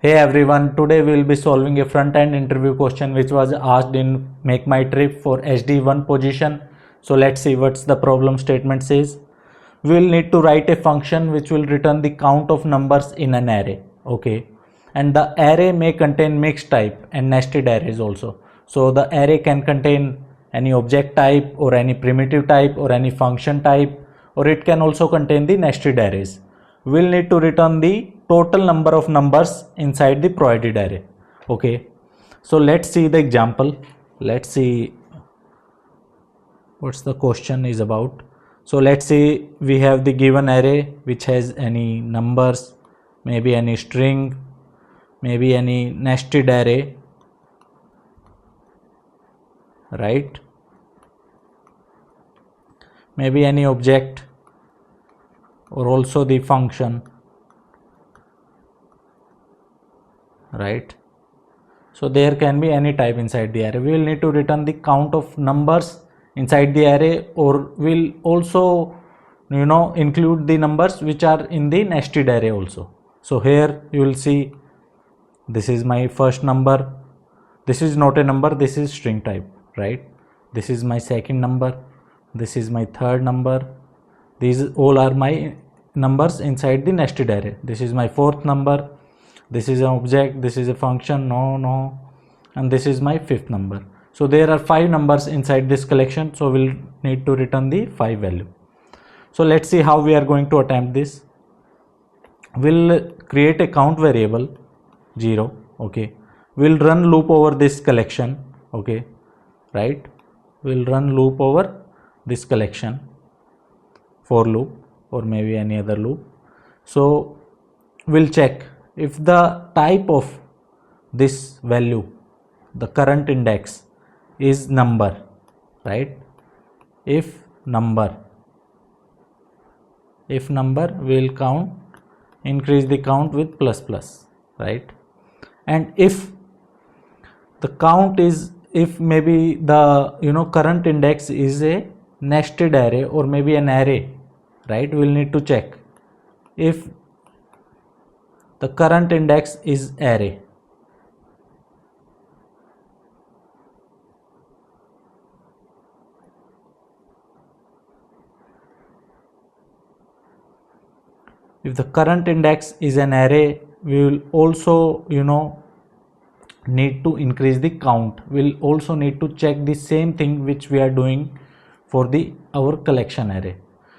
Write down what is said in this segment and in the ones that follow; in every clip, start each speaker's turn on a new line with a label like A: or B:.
A: Hey everyone, today we will be solving a front-end interview question which was asked in MakeMyTrip for SD1 position. So let's see what's the problem statement says. We will need to write a function which will return the count of numbers in an array. Okay. And the array may contain mixed type and nested arrays also. So the array can contain any object type or any primitive type or any function type, or it can also contain the nested arrays. We'll need to return the total number of numbers inside the provided array. Okay, so let's see the example. Let's see what's the question is about. So let's say we have the given array which has any numbers, maybe any string, maybe any nested array, right? Maybe any object or also the function, right? So there can be any type inside the array. We will need to return the count of numbers inside the array, or will also include the numbers which are in the nested array also. So here you will see this is my first number. This is not a number, this is string type, right? This is my second number, this is my third number. These all are my numbers inside the nested array. This is my fourth number, this is an object, this is a function, and this is my fifth number. So there are 5 numbers inside this collection, so we'll need to return the 5 value. So let's see how we are going to attempt this. We'll create a count variable 0. Okay, we'll run loop over this collection. Okay, right, we'll run loop over this collection, for loop or maybe any other loop. So we'll check if the type of this value, the current index, is number, right? If number, we'll count, increase the count with plus plus, right? And if the count is, if maybe the current index is a nested array or maybe an array, right, we'll need to check if the current index is array. If the current index is an array, we will also need to increase the count. We'll also need to check the same thing which we are doing for the our collection array.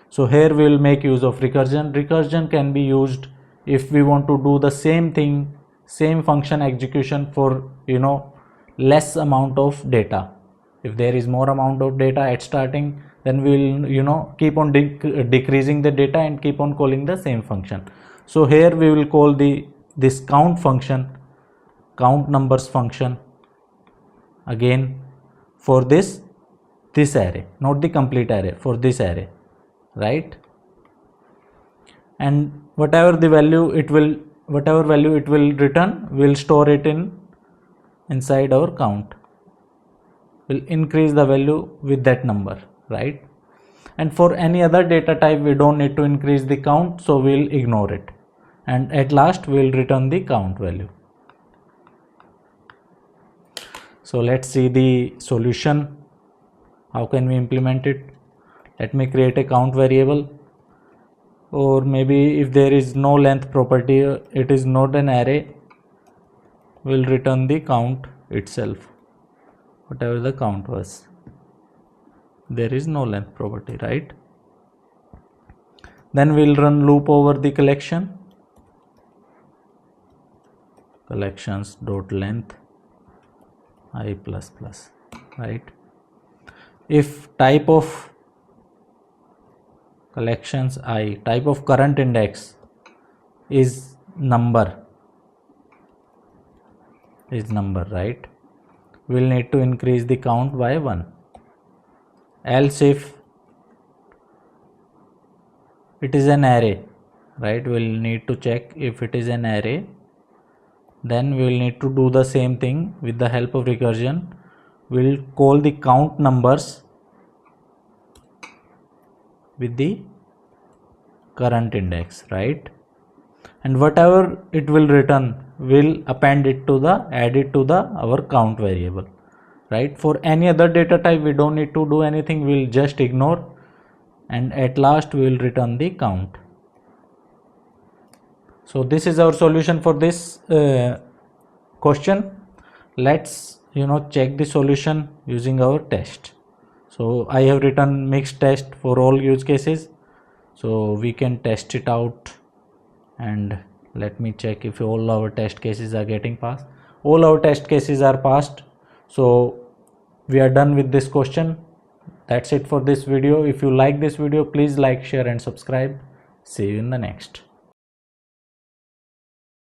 A: So here we will make use of recursion. Recursion can be used if we want to do the same thing, same function execution for less amount of data. If there is more amount of data at starting, then we will keep on decreasing the data and keep on calling the same function. So here we will call this count function, count numbers function, again for this array, not the complete array, for this array, right? And whatever value it will return, we'll store it inside our count. We'll increase the value with that number, right? And for any other data type, we don't need to increase the count, so we'll ignore it. And at last we'll return the count value. So let's see the solution. How can we implement it? Let me create a count variable, or maybe if there is no length property, it is not an array, we'll return the count itself, whatever the count was. There is no length property, right? Then we'll run loop over the collection, collections.length I plus plus, right? If type of collections I, type of current index is number, right, we'll need to increase the count by 1. Else if it is an array, right, we'll need to check if it is an array, then we will need to do the same thing with the help of recursion. We'll call the count numbers with the current index, right? And whatever it will return we'll append it to the add it to the our count variable, right? For any other data type we don't need to do anything, we'll just ignore, and at last we will return the count. So this is our solution for this question. Let's check the solution using our test. So I have written mixed test for all use cases, so we can test it out, and let me check if all our test cases are getting passed. All our test cases are passed, so we are done with this question. That's it for this video. If you like this video, please like, share and subscribe. See you in the next.